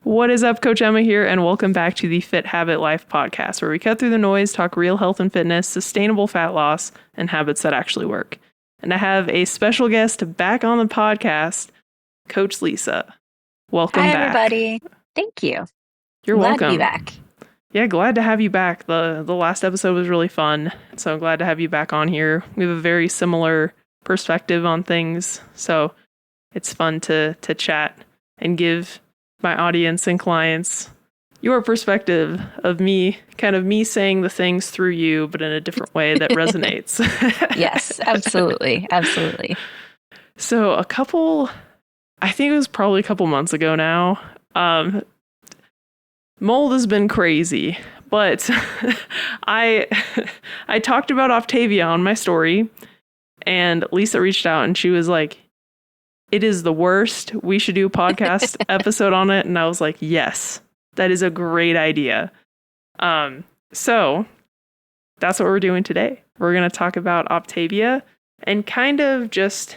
What is up, Coach Emma here, and welcome back to the Fit Habit Life podcast, where we cut through the noise, talk real health and fitness, sustainable fat loss, and habits that actually work. And I have a special guest back on the podcast, Coach Lisa. Welcome Hi, back. everybody. Thank you. You're Glad welcome. to be back. Yeah, glad to have you back. The last episode was really fun, so I'm glad to have you back on here. We have a very similar perspective on things, so it's fun to chat and give my audience and clients your perspective of me saying the things through you, but in a different way that resonates. Yes, absolutely. Absolutely. So I think it was probably a couple months ago now, mold has been crazy, but I talked about Optavia on my story, and Lisa reached out and she was like, "It is the worst. We should do a podcast episode on it." And I was like, yes, that is a great idea. So that's what we're doing today. We're going to talk about Optavia and kind of just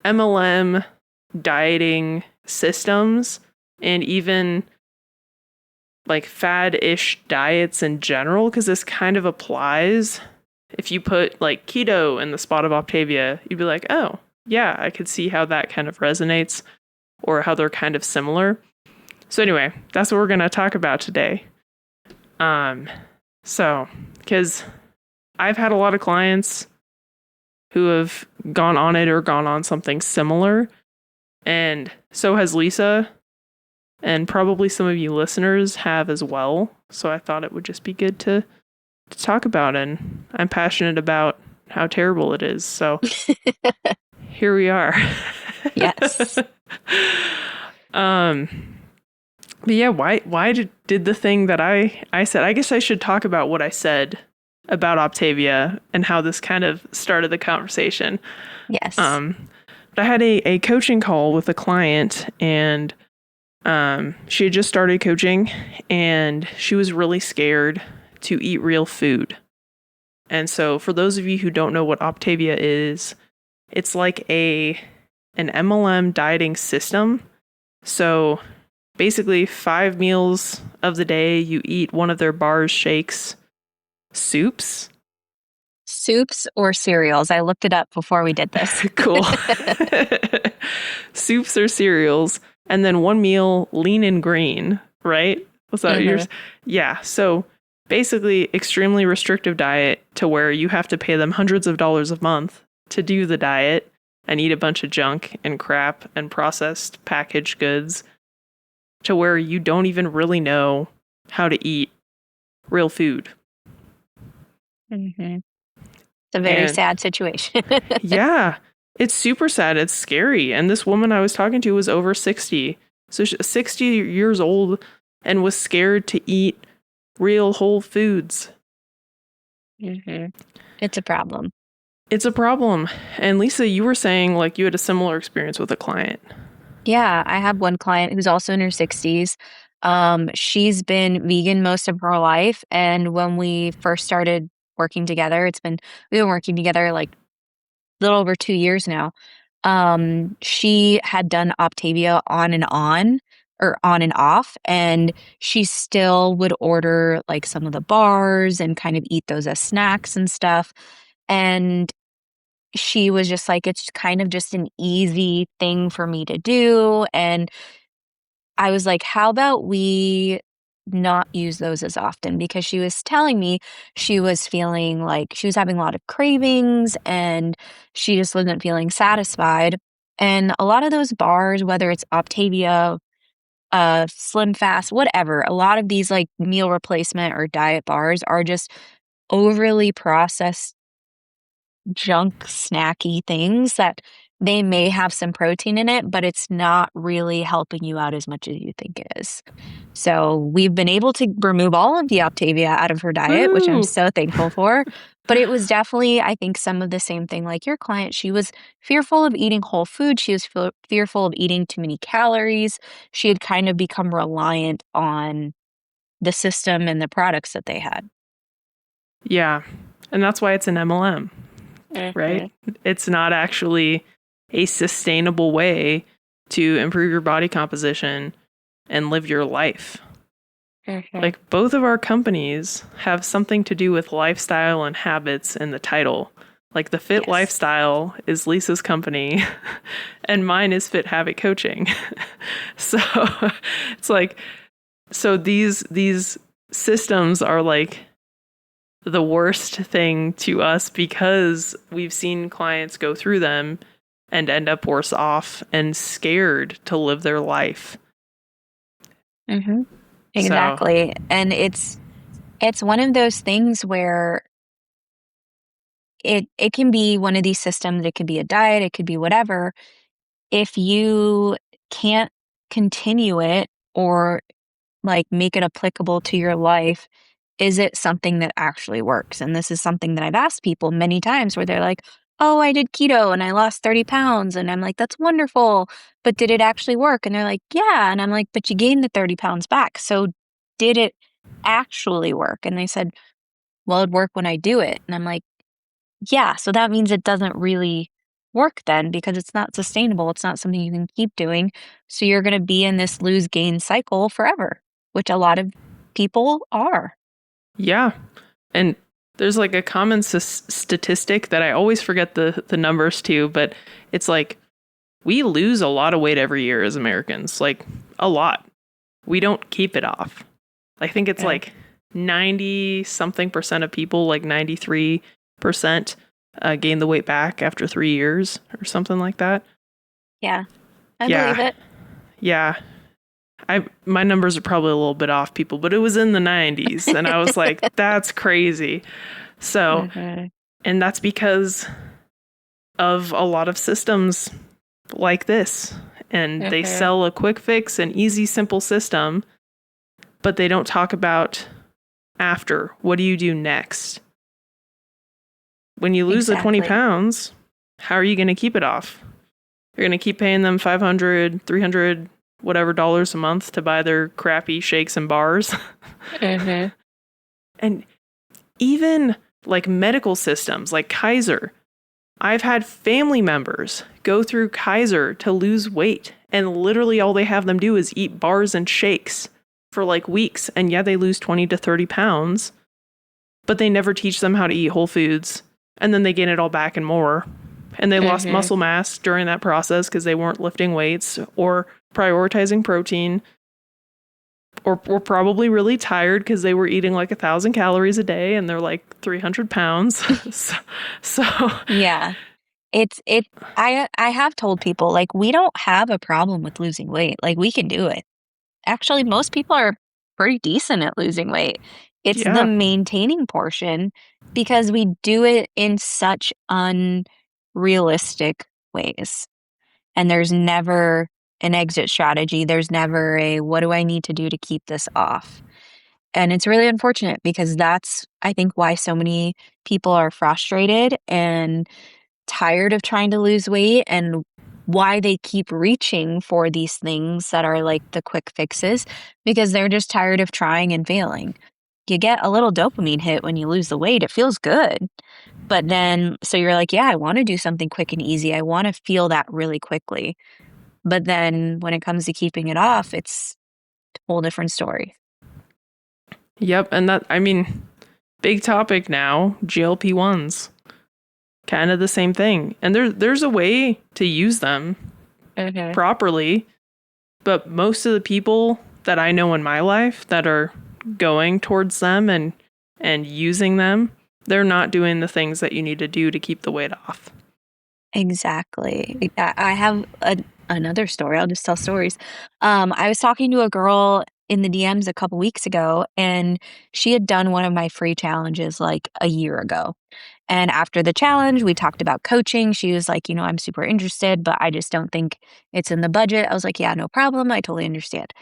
MLM dieting systems and even like fad-ish diets in general, because this kind of applies. If you put like keto in the spot of Optavia, you'd be like, oh, yeah, I could see how that kind of resonates or how they're kind of similar. So anyway, that's what we're going to talk about today. Because I've had a lot of clients who have gone on it or gone on something similar, and so has Lisa, and probably some of you listeners have as well. So I thought it would just be good to talk about it. And I'm passionate about how terrible it is. So here we are. Yes. But yeah, why did the thing that I said, I guess I should talk about what I said about Optavia and how this kind of started the conversation. Yes. But I had a coaching call with a client, and she had just started coaching, and she was really scared to eat real food. And so for those of you who don't know what Optavia is, it's like an MLM dieting system. So basically 5 meals of the day, you eat one of their bars, shakes, soups. Soups or cereals? I looked it up before we did this. Cool. Soups or cereals. And then 1 meal, lean and green, right? Was that yours? Yeah. So basically extremely restrictive diet to where you have to pay them hundreds of dollars a month to do the diet and eat a bunch of junk and crap and processed packaged goods, to where you don't even really know how to eat real food. Mm-hmm. It's a very sad situation. Yeah, it's super sad. It's scary. And this woman I was talking to was over 60. So she's 60 years old and was scared to eat real whole foods. Mm-hmm. It's a problem. It's a problem. And Lisa, you were saying like you had a similar experience with a client. Yeah, I have one client who's also in her 60s. She's been vegan most of her life. And when we first started working together, we've been working together like a little over 2 years now. She had done Optavia on and on, or on and off, and she still would order like some of the bars and kind of eat those as snacks and stuff. And she was just like, it's kind of just an easy thing for me to do. And I was like, how about we not use those as often? Because she was telling me she was feeling like she was having a lot of cravings and she just wasn't feeling satisfied. And a lot of those bars, whether it's Optavia, Slim Fast, whatever, a lot of these like meal replacement or diet bars are just overly processed junk snacky things that they may have some protein in it, but it's not really helping you out as much as you think it is. So we've been able to remove all of the Optavia out of her diet, which I'm so thankful for. But it was definitely, I think, some of the same thing like your client. She was fearful of eating whole food. She was fearful of eating too many calories. She had kind of become reliant on the system and the products that they had. Yeah. And that's why it's an MLM, right? It's not actually a sustainable way to improve your body composition and live your life. Mhm. Like both of our companies have something to do with lifestyle and habits in the title. Like the Fit Yes. Lifestyle is Lisa's company and mine is Fit Habit Coaching. So it's like so these systems are like the worst thing to us because we've seen clients go through them and end up worse off and scared to live their life. Mhm. So, Exactly. And it's one of those things where it can be one of these systems, it could be a diet, it could be whatever. If you can't continue it or like make it applicable to your life, is it something that actually works? And this is something that I've asked people many times where they're like, "Oh, I did keto and I lost 30 pounds." And I'm like, "That's wonderful. But did it actually work?" And they're like, "Yeah." And I'm like, "But you gained the 30 pounds back. So did it actually work?" And they said, "Well, it'd work when I do it." And I'm like, "Yeah. So that means it doesn't really work then because it's not sustainable. It's not something you can keep doing. So you're going to be in this lose gain cycle forever," which a lot of people are. yeah. And there's like a common statistic that I always forget the numbers to, but it's like we lose a lot of weight every year as Americans, like a lot. We don't keep it off. I think it's Yeah. like 90 something percent of people, like 93%, gain the weight back after 3 years or something like that. Yeah, I believe Yeah. it. Yeah. My numbers are probably a little bit off, people, but it was in the 90s and I was like, that's crazy. So, Mhm. and that's because of a lot of systems like this. And they Mhm. sell a quick fix, an easy, simple system, but they don't talk about after. What do you do next? When you lose the 20 Exactly. pounds, how are you going to keep it off? You're going to keep paying them 500, 300, whatever dollars a month to buy their crappy shakes and bars. Mhm. And even like medical systems like Kaiser, I've had family members go through Kaiser to lose weight, and literally all they have them do is eat bars and shakes for like weeks. And yeah, they lose 20 to 30 pounds, but they never teach them how to eat whole foods. And then they gain it all back and more. And they lost Mhm. muscle mass during that process because they weren't lifting weights or prioritizing protein, or were probably really tired because they were eating like 1,000 calories a day and they're like 300 pounds. so Yeah. It I have told people, like, we don't have a problem with losing weight, like, we can do it. Actually, most people are pretty decent at losing weight. It's the yeah. maintaining portion because we do it in such unrealistic ways. And there's never an exit strategy. There's never a what do I need to do to keep this off? And it's really unfortunate because that's, I think, why so many people are frustrated and tired of trying to lose weight and why they keep reaching for these things that are like the quick fixes because they're just tired of trying and failing. You get a little dopamine hit when you lose the weight. It feels good. But then, so you're like, yeah, I want to do something quick and easy. I want to feel that really quickly. But then when it comes to keeping it off, it's a whole different story. Yep. And that, I mean, big topic now, GLP-1s. Kind of the same thing. And there's a way to use them Okay. properly, but most of the people that I know in my life that are going towards them and using them, they're not doing the things that you need to do to keep the weight off. Exactly. I have another story. I'll just tell stories. I was talking to a girl in the DMs a couple weeks ago, and she had done one of my free challenges like a year ago. And after the challenge, we talked about coaching. She was like, I'm super interested, but I just don't think it's in the budget. I was like, yeah, no problem. I totally understand.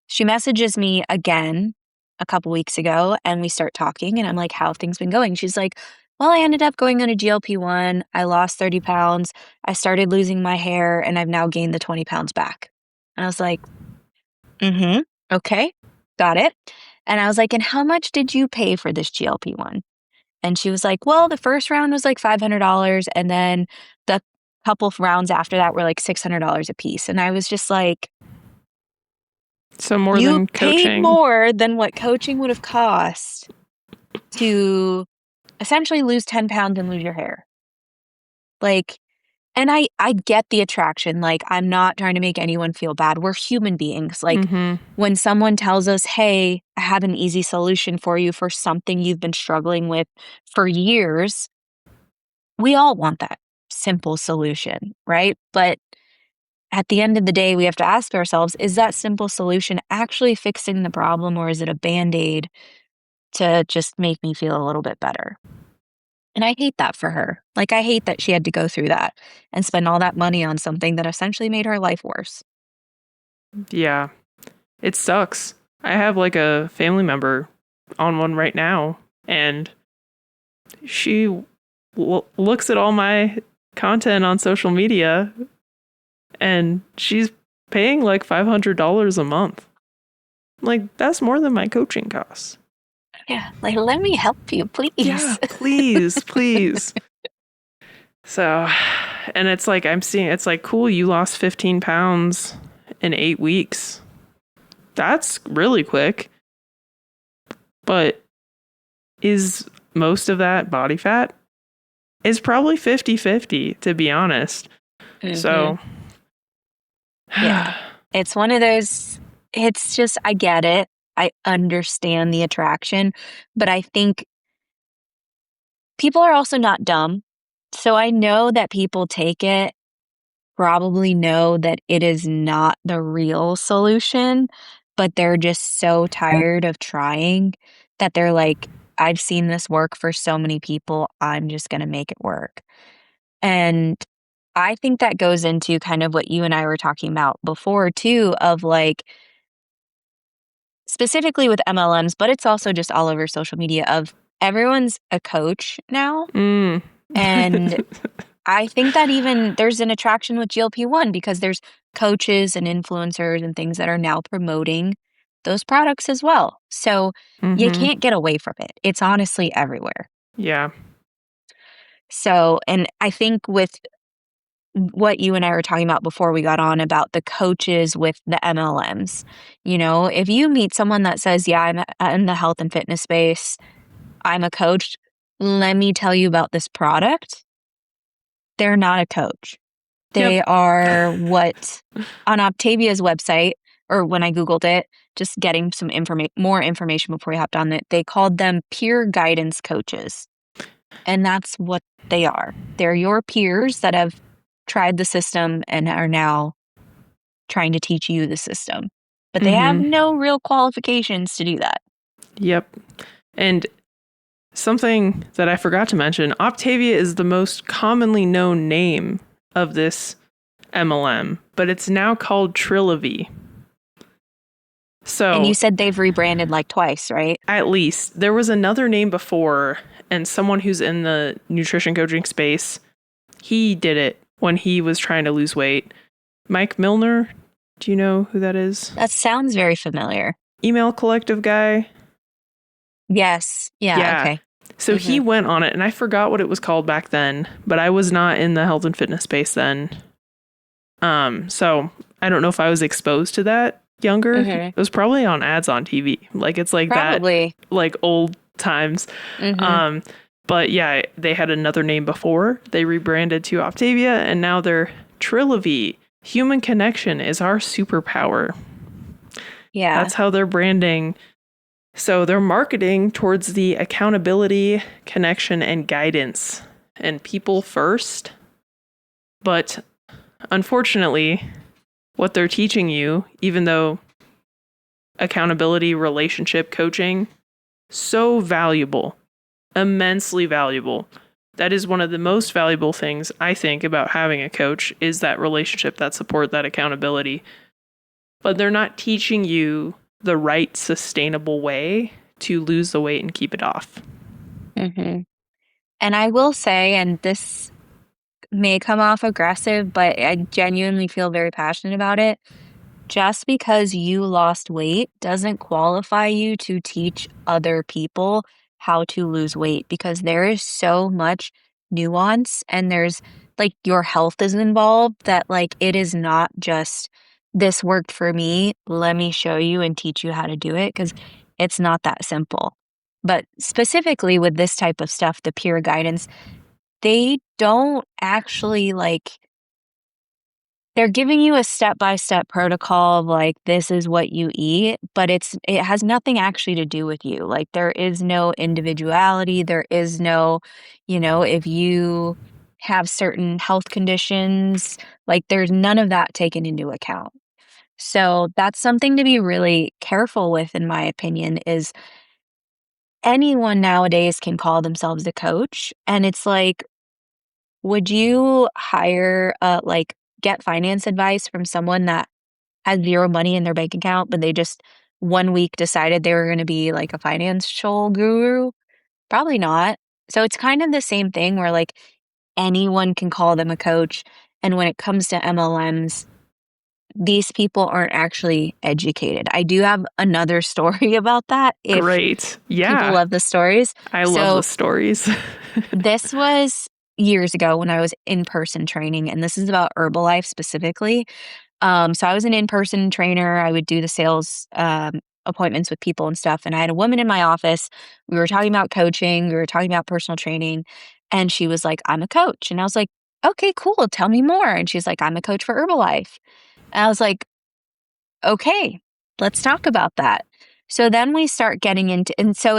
She messages me again a couple weeks ago and we start talking and I'm like, how have things been going? She's like, well, I ended up going on a GLP-1. I lost 30 pounds. I started losing my hair and I've now gained the 20 pounds back. And I was like, mm-hmm. Okay, got it. And I was like, and how much did you pay for this GLP-1? And she was like, well, the first round was like $500. And then the couple of rounds after that were like $600 a piece. And I was just like, So more You than paid coaching. more than what coaching would have cost to essentially lose 10 pounds and lose your hair. Like, and I get the attraction. Like, I'm not trying to make anyone feel bad. We're human beings. Like, Mm-hmm. when someone tells us, "Hey, I have an easy solution for you for something you've been struggling with for years," we all want that simple solution, right? But at the end of the day, we have to ask ourselves, is that simple solution actually fixing the problem, or is it a band-aid to just make me feel a little bit better? And I hate that for her. Like, I hate that she had to go through that and spend all that money on something that essentially made her life worse. Yeah. It sucks. I have like a family member on one right now, and she looks at all my content on social media, and she's paying like $500 a month. Like, that's more than my coaching costs. Yeah, like, let me help you, Yeah, please. please, please. So, and it's like, I'm seeing, it's like, cool, you lost 15 pounds in 8 weeks. That's really quick. But is most of that body fat? Is probably 50-50, to be honest. Mhm. So, Yeah. It's one of those, it's just, I get it. I understand the attraction, but I think people are also not dumb. So I know that people take it, probably know that it is not the real solution, but they're just so tired of trying that they're like, I've seen this work for so many people, I'm just gonna make it work. And I think that goes into kind of what you and I were talking about before too, of like, specifically with MLMs, but it's also just all over social media of everyone's a coach now. mm. And I think that even there's an attraction with GLP-1 because there's coaches and influencers and things that are now promoting those products as well. So you Mm-hmm. can't get away from it. It's honestly everywhere. Yeah. So, and I think with what you and I were talking about before we got on about the coaches with the MLMs, if you meet someone that says, yeah, I'm in the health and fitness space, I'm a coach, let me tell you about this product, they're not a coach. Yep. They are what on Octavia's website, or when I Googled it, just getting some more information before we hopped on it, they called them peer guidance coaches. And that's what they are. They're your peers that have tried the system and are now trying to teach you the system. But they have Mm-hmm. no real qualifications to do that. Yep. And something that I forgot to mention, Optavia is the most commonly known name of this MLM, but it's now called Trilogy. And you So, said they've rebranded like twice, right? at least there was another name before, and someone who's in the nutrition coaching space, he did it when he was trying to lose weight. Mike Milner, do you know who that is? That sounds very familiar. Email collective guy. Yes. Yeah. Yeah. Okay. So he went on it, and I forgot what it was called back then, but I was not in the health and fitness space then. So I don't know if I was exposed to that younger. It was probably on ads on TV. Like, it's like Probably. that, like old times. But yeah, they had another name before. They rebranded to Optavia, and now they're Trilogy. Human connection is our superpower. Yeah. That's how they're branding. So they're marketing towards the accountability, connection, and guidance, and people first. But unfortunately, what they're teaching you, even though accountability, relationship coaching, so valuable, immensely valuable. That is one of the most valuable things I think about having a coach is that relationship, that support, that accountability. But they're not teaching you the right sustainable way to lose the weight and keep it off. And I will say, and this may come off aggressive, but I genuinely feel very passionate about it. Just because you lost weight doesn't qualify you to teach other people how to lose weight because there is so much nuance and there's like your health is involved that like it is not just this worked for me. Let me show you and teach you how to do it because it's not that simple. But specifically with this type of stuff, the peer guidance, they don't actually they're giving you a step-by-step protocol of like, this is what you eat, but it has nothing actually to do with you. Like, there is no individuality. There is no, if you have certain health conditions, like there's none of that taken into account. So that's something to be really careful with, in my opinion, is anyone nowadays can call themselves a coach. And it's like, would you hire, get finance advice from someone that has zero money in their bank account, but they just 1 week decided they were going to be like a financial guru? Probably not. So it's kind of the same thing where like anyone can call them a coach. And when it comes to MLMs, these people aren't actually educated. I do have another story about that if Great. people Yeah. love the stories. I love So the stories. this was years ago when I was in person training, and this is about Herbalife specifically. So I was an in-person trainer. I would do the sales appointments with people and stuff. And I had a woman in my office. We were talking about coaching. We were talking about personal training. And she was like, I'm a coach. And I was like, okay, cool. Tell me more. And she's like, I'm a coach for Herbalife. And I was like, okay, let's talk about that. So then we start getting into, and so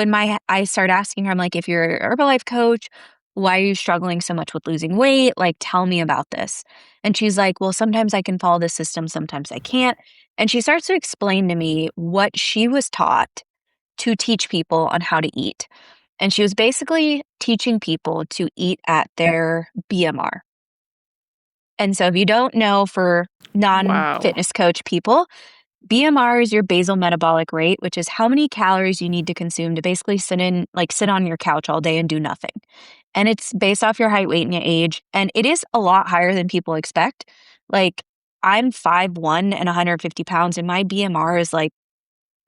I start asking her, I'm like, if you're an Herbalife coach, why are you struggling so much with losing weight? Like, tell me about this. And she's like, well, sometimes I can follow the system, sometimes I can't. And she starts to explain to me what she was taught to teach people on how to eat. And she was basically teaching people to eat at their BMR. And so if you don't know, for Wow. non-fitness coach people, BMR is your basal metabolic rate, which is how many calories you need to consume to basically sit on your couch all day and do nothing. And it's based off your height, weight, and your age. And it is a lot higher than people expect. Like, I'm 5'1" and 150 pounds, and my BMR is like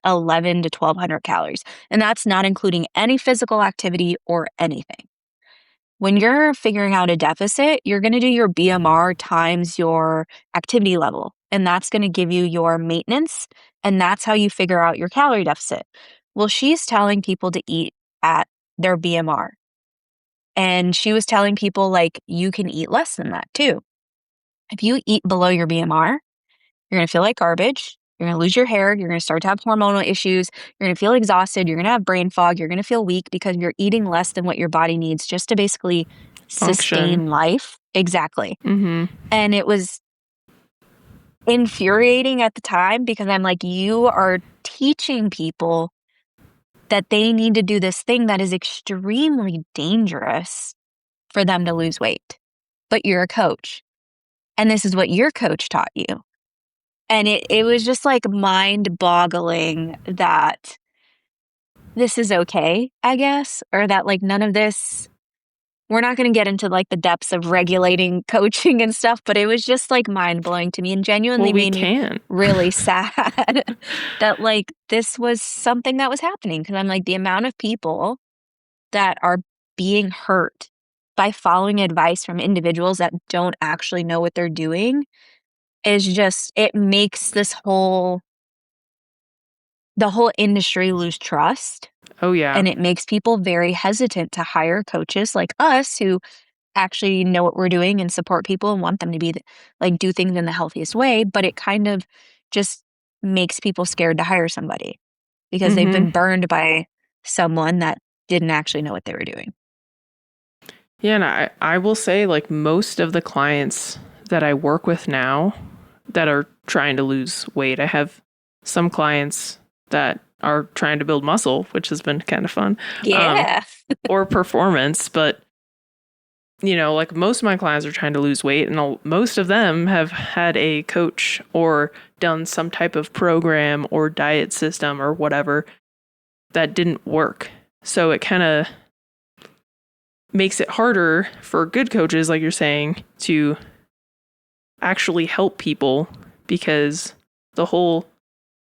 11 to 1200 calories. And that's not including any physical activity or anything. When you're figuring out a deficit, you're going to do your BMR times your activity level, and that's going to give you your maintenance, and that's how you figure out your calorie deficit. Well, she's telling people to eat at their BMR, and she was telling people, like, you can eat less than that too. If you eat below your BMR, you're going to feel like garbage. You're going to lose your hair. You're going to start to have hormonal issues. You're going to feel exhausted. You're going to have brain fog. You're going to feel weak because you're eating less than what your body needs just to basically Function. sustain life. Exactly. Mm-hmm. And it was infuriating at the time because I'm like, you are teaching people that they need to do this thing that is extremely dangerous for them to lose weight. But you're a coach. And this is what your coach taught you. And it was just like mind-boggling that this is okay, I guess, or that like none of this, we're not going to get into like the depths of regulating coaching and stuff, but it was just like mind-blowing to me and genuinely Well, we made me can. really sad that like this was something that was happening, because I'm like, the amount of people that are being hurt by following advice from individuals that don't actually know what they're doing is just, it makes the whole industry lose trust, Oh, yeah. and it makes people very hesitant to hire coaches like us who actually know what we're doing and support people and want them to be like do things in the healthiest way, but it kind of just makes people scared to hire somebody because they've Mm-hmm. been burned by someone that didn't actually know what they were doing. Yeah, and I will say, like, most of the clients that I work with now that are trying to lose weight, I have some clients that are trying to build muscle, which has been kind of fun. Yeah. Or performance, but like most of my clients are trying to lose weight, and most of them have had a coach or done some type of program or diet system or whatever that didn't work. So it kind of makes it harder for good coaches, like you're saying, to actually help people because the whole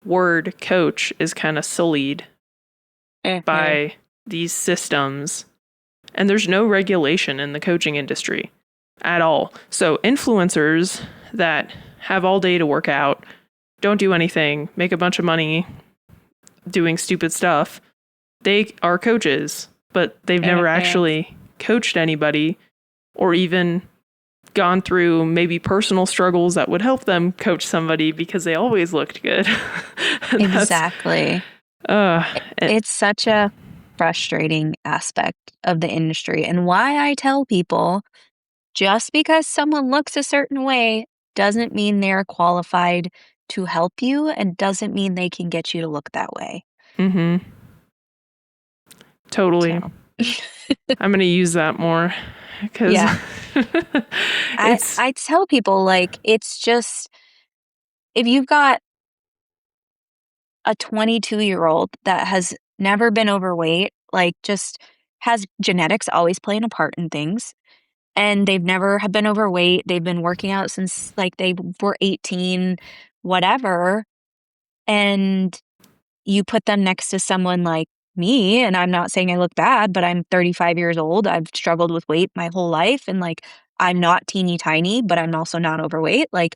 word coach is kind of sullied by these systems. And there's no regulation in the coaching industry at all. So influencers that have all day to work out don't do anything, make a bunch of money doing stupid stuff. They are coaches, but they've never actually coached anybody or even gone through maybe personal struggles that would help them coach somebody because they always looked good. Exactly. It's such a frustrating aspect of the industry, and why I tell people just because someone looks a certain way doesn't mean they're qualified to help you and doesn't mean they can get you to look that way. Mm-hmm. Totally. So. I'm going to use that more because Yeah. I tell people, like, it's just, if you've got a 22-year-old that has never been overweight, like, just has genetics always playing a part in things, and they've never have been overweight, they've been working out since, like, they were 18, whatever, and you put them next to someone like me, and I'm not saying I look bad, but I'm 35 years old, I've struggled with weight my whole life, and, like, I'm not teeny tiny, but I'm also not overweight, like,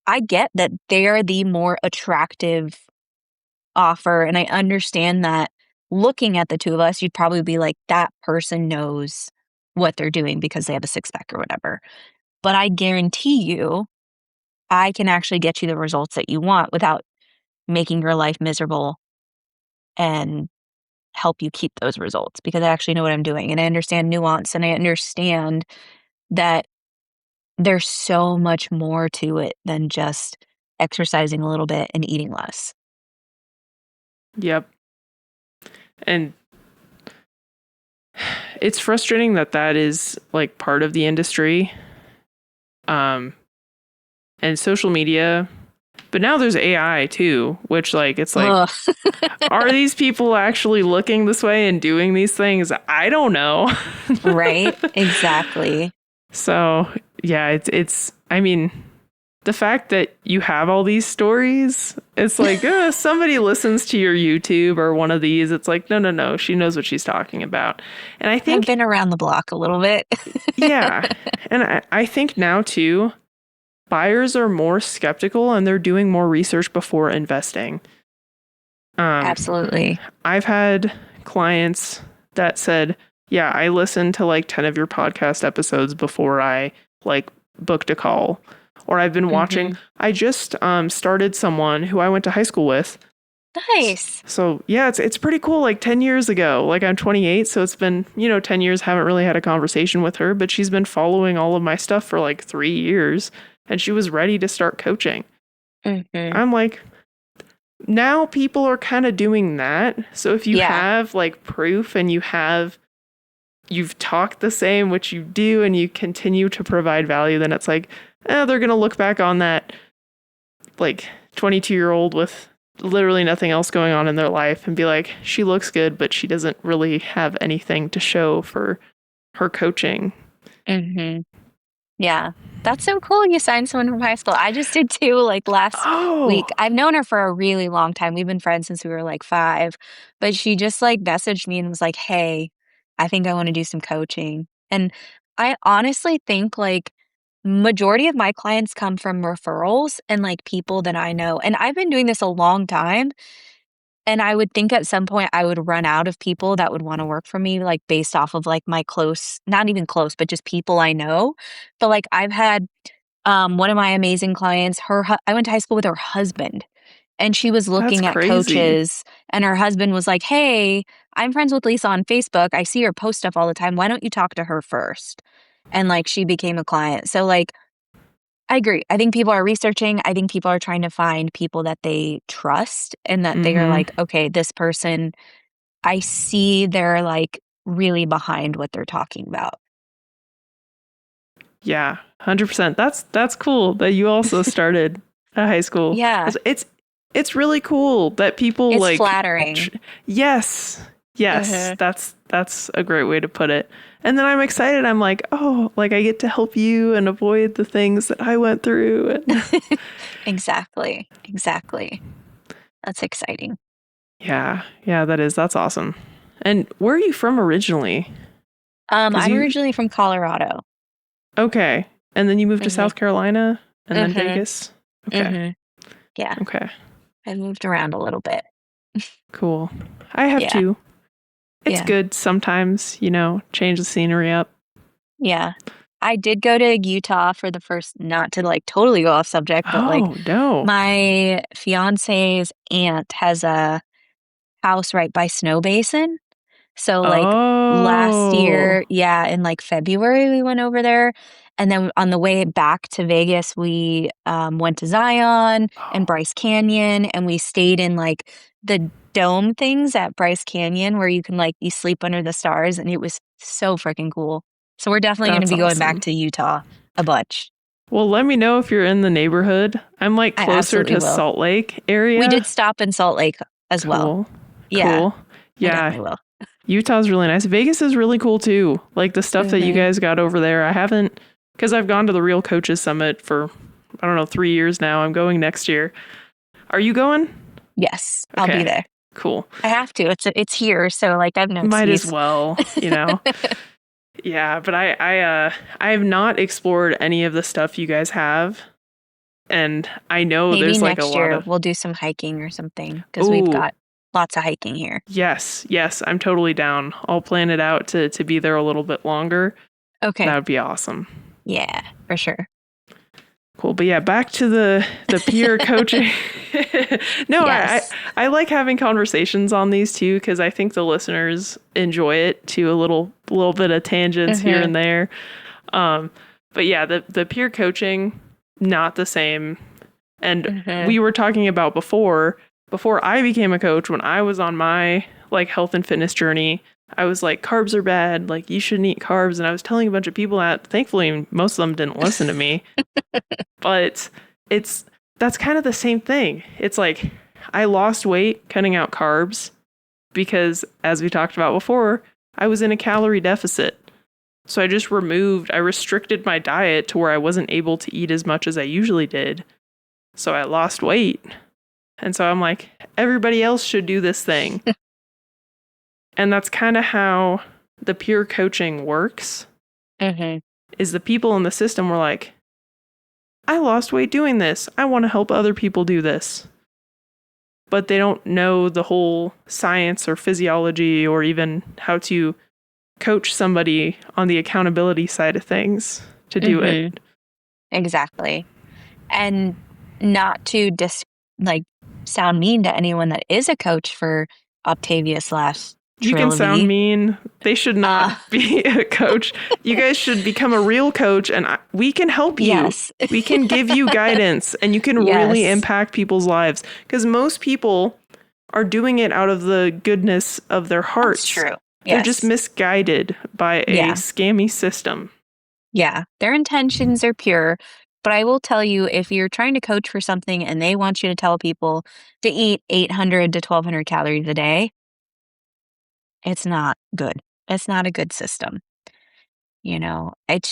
I get that they're the more attractive offer, and I understand that looking at the 2 of us, you'd probably be like, "That person knows what they're doing because they have a six-pack or whatever." But I guarantee you, I can actually get you the results that you want without making your life miserable and help you keep those results because I actually know what I'm doing, and I understand nuance, and I understand that there's so much more to it than just exercising a little bit and eating less. Yep. And it's frustrating that that is like part of the industry. And social media, but now there's AI too, which like it's like are these people actually looking this way and doing these things? I don't know. Right? Exactly. So, yeah, it's I mean, the fact that you have all these stories, it's like, somebody listens to your YouTube or one of these. It's like, no, she knows what she's talking about. And I think I've been around the block a little bit. yeah. And I think now too, buyers are more skeptical and they're doing more research before investing. Absolutely. I've had clients that said, yeah, I listened to like 10 of your podcast episodes before I like booked a call. Or I've been watching. I just started someone who I went to high school with. Nice. So yeah, it's pretty cool. Like 10 years ago, like I'm 28. So it's been, 10 years, haven't really had a conversation with her, but she's been following all of my stuff for like 3 years and she was ready to start coaching. I'm like, now people are kind of doing that. So if you have like proof and you've talked the same, which you do, and you continue to provide value, then it's like, they're going to look back on that like 22-year-old with literally nothing else going on in their life and be like, she looks good, but she doesn't really have anything to show for her coaching. Yeah. That's so cool you signed someone from high school. I just did too, like last week. I've known her for a really long time. We've been friends since we were like 5, but she just like messaged me and was like, "Hey, I think I want to do some coaching." And I honestly think like majority of my clients come from referrals and like people that I know. And I've been doing this a long time. And I would think at some point I would run out of people that would wanna work for me, like, based off of, like, my close not even close, but just people I know. But, like, I've had, one of my amazing clients, I went to high school with her husband, and she was That's looking at crazy. coaches, and her husband was like, "Hey, I'm friends with Lisa on Facebook. I see her post stuff all the time. Why don't you talk to her first?" And, like, she became a client. So, like, I agree. I think people are researching. I think people are trying to find people that they trust and that they are like, okay, this person, I see they're like really behind what they're talking about. Yeah, 100%. That's cool that you also started at high school. Yeah. It's really cool that people It's like flattering. Yes. That's a great way to put it. And then I'm excited. I'm like, "Oh, like I get to help you and avoid the things that I went through." Exactly. Exactly. That's exciting. Yeah, that's awesome. And where are you from originally? I'm originally from Colorado. Okay. And then you moved to South Carolina and then Vegas? Okay. Yeah. Okay. I moved around a little bit. Cool. I have Yeah. too. It's Yeah. good sometimes, change the scenery up. Yeah. I did go to Utah for the first, not to like totally go off subject, but like Oh, no. my fiance's aunt has a house right by Snow Basin. So like last Oh. year, yeah, in like February we went over there. And then on the way back to Vegas, we went to Zion and Oh, Bryce Canyon, and we stayed in like the dome things at Bryce Canyon where you can like you sleep under the stars, and it was so freaking cool. So we're definitely going to that's be going back awesome. to Utah a bunch. Well, let me know if you're in the neighborhood. I'm like I closer absolutely to will. Salt Lake We did area. stop in Salt Lake as well. Cool. Yeah, Cool. I Yeah. definitely will. Utah's really nice. Vegas is really cool too. Like the stuff that you Hmm. guys got over there. I haven't, because I've gone to the Real Coaches Summit for, I don't know, 3 years now. I'm going next year. Are you going? Yes, I'll be Okay. there. Cool. I have to. It's here, so like I have no Might as excuse. well. Yeah, but I have not explored any of the stuff you guys have, and I know Maybe there's like a next lot year of. we'll do some hiking or something because we've Oh, got lots of hiking here. yes, I'm totally down. I'll plan it out to be there a little bit longer. That Okay. would be awesome. Yeah, for sure. Cool, but yeah, back to the peer coaching. No, Yes. I like having conversations on these too because I think the listeners enjoy it too. A little bit of tangents here Mm-hmm. and there. But yeah, the peer coaching, not the same. And Mm-hmm. we were talking about before I became a coach, when I was on my like health and fitness journey, I was like, carbs are bad, like you shouldn't eat carbs. And I was telling a bunch of people that. Thankfully most of them didn't listen to me. But that's kind of the same thing. It's like I lost weight cutting out carbs because, as we talked about before, I was in a calorie deficit. So I restricted my diet to where I wasn't able to eat as much as I usually did. So I lost weight. And so I'm like, everybody else should do this thing. And that's kind of how the peer coaching works. Mm-hmm. Is the people in the system were like, I lost weight doing this. I want to help other people do this. But they don't know the whole science or physiology or even how to coach somebody on the accountability side of things to do Mm-hmm. it. Exactly. And not to like sound mean to anyone that is a coach for Octavia slash You can sound Trilby. mean. They should not be a coach. You guys should become a real coach, and we can help you. Yes. We can give you guidance, and you can really Yes. impact people's lives. Because most people are doing it out of the goodness of their hearts. That's true. They're just Yes. misguided by a Yeah. scammy system. Yeah. Their intentions are pure. But I will tell you, if you're trying to coach for something and they want you to tell people to eat 800 to 1200 calories a day, it's not good. It's not a good system. It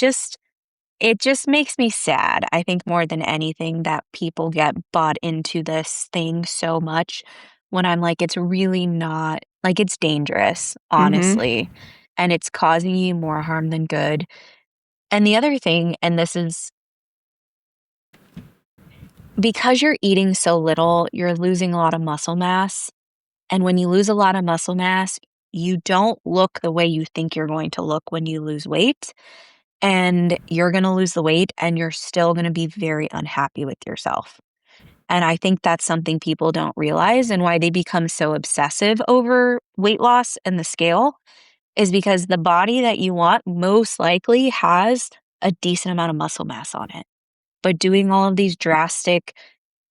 just makes me sad. I think more than anything that people get bought into this thing so much when I'm like, it's really not like it's dangerous, Mm-hmm. honestly, and it's causing you more harm than good. And the other thing, and this is because you're eating so little, you're losing a lot of muscle mass. And when you lose a lot of muscle mass, you don't look the way you think you're going to look when you lose weight. And you're going to lose the weight and you're still going to be very unhappy with yourself. And I think that's something people don't realize and why they become so obsessive over weight loss and the scale is because the body that you want most likely has a decent amount of muscle mass on it. But doing all of these drastic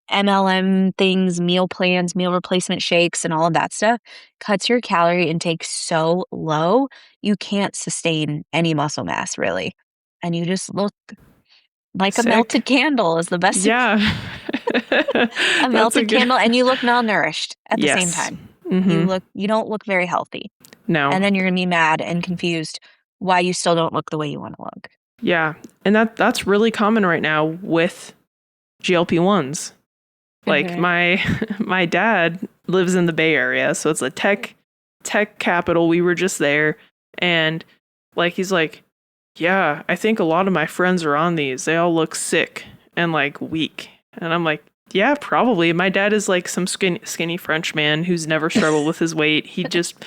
MLM things, meal plans, meal replacement shakes, and all of that stuff cuts your calorie intake so low, you can't sustain any muscle mass really. And you just look like a Sick. melted candle is the best. Yeah. A That's a melted good. candle, and you look malnourished at the same Yes. time. Mm-hmm. You don't look very healthy. No. And then you're gonna be mad and confused why you still don't look the way you want to look. Yeah. And that's really common right now with GLP-1s. Like Mhm. my dad lives in the Bay Area, so it's a tech capital. We were just there, and like he's like, yeah, I think a lot of my friends are on these. They all look sick and like weak. And I'm like, Yeah, probably. My dad is like some skinny French man who's never struggled with his weight. He just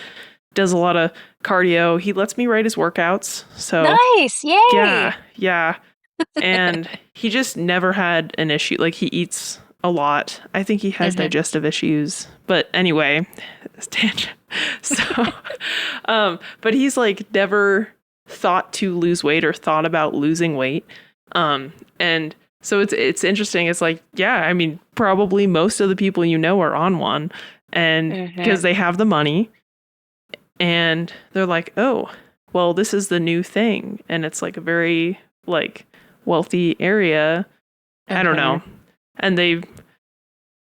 does a lot of cardio. He lets me write his workouts. So, Nice. Yay. yeah, yeah. And he just never had an issue. Like, he eats a lot. I think he has Mhm. digestive issues. But anyway, tangent. So, but he's like never thought to lose weight or thought about losing weight. And so it's interesting. It's like, yeah, I mean, probably most of the people you know are on one, and because they have the money, and they're like, oh, well, this is the new thing, and it's like a very like wealthy area. I don't know, and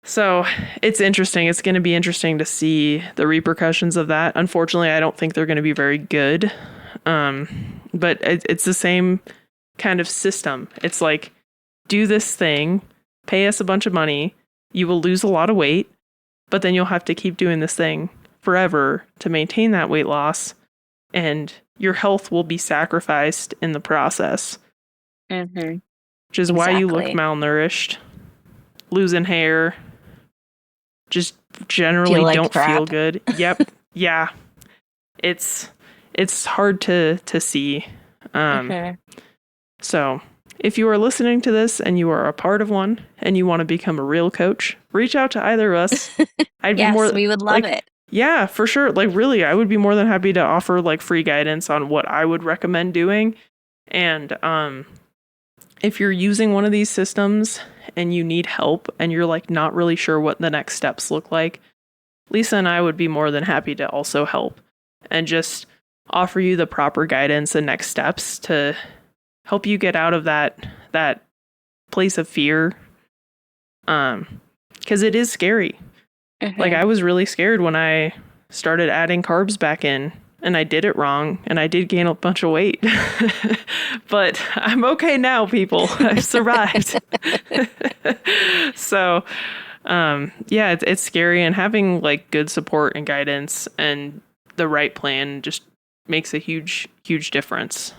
so it's interesting. It's going to be interesting to see the repercussions of that. Unfortunately, I don't think they're going to be very good. But it's the same kind of system. It's like, do this thing, pay us a bunch of money, you will lose a lot of weight, but then you'll have to keep doing this thing forever to maintain that weight loss, and your health will be sacrificed in the process. Mm-hmm. Which is why you look malnourished, losing hair, just generally don't feel good. Yep. Yeah. It's hard to see. So if you are listening to this and you are a part of one and you want to become a real coach, reach out to either of us. I'd be more, we would love it. Yeah, for sure. Like, really, I would be more than happy to offer like free guidance on what I would recommend doing. And if you're using one of these systems and you need help and you're like not really sure what the next steps look like, Lisa and I would be more than happy to also help and just offer you the proper guidance and next steps to help you get out of that place of fear. Because it is scary. Like, I was really scared when I started adding carbs back in, and I did it wrong, and I did gain a bunch of weight. But I'm okay now, people. I've survived. So, yeah, it's scary, and having like good support and guidance and the right plan just makes a huge difference.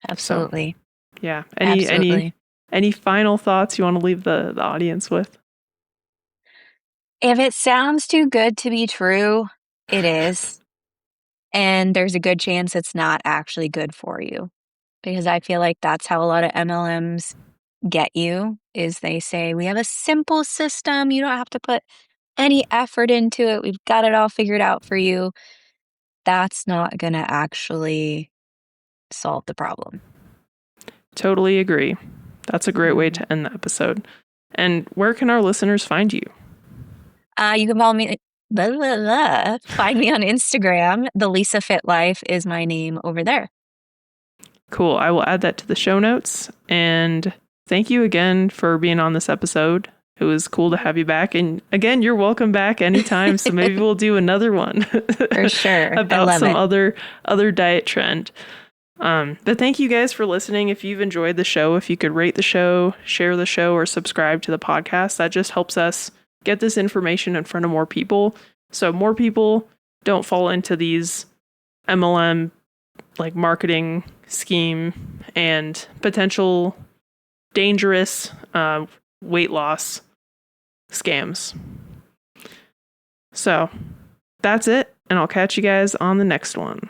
Absolutely. So, yeah. Any final thoughts you want to leave the audience with? If it sounds too good to be true, it is. And there's a good chance it's not actually good for you. Because I feel like that's how a lot of MLMs get you, is they say, we have a simple system. You don't have to put any effort into it. We've got it all figured out for you. That's not going to actually solve the problem. Totally agree. That's a great way to end the episode. And where can our listeners find you? You can follow me. Find me on Instagram. The Lisa Fit Life is my name over there. Cool. I will add that to the show notes. And thank you again for being on this episode. It was cool to have you back. And again, you're welcome back anytime. So maybe we'll do another one. For sure. About some other diet trend. But thank you guys for listening. If you've enjoyed the show, if you could rate the show, share the show, or subscribe to the podcast, that just helps us get this information in front of more people. So more people don't fall into these MLM like marketing scheme and potential dangerous weight loss scams. So that's it, and I'll catch you guys on the next one.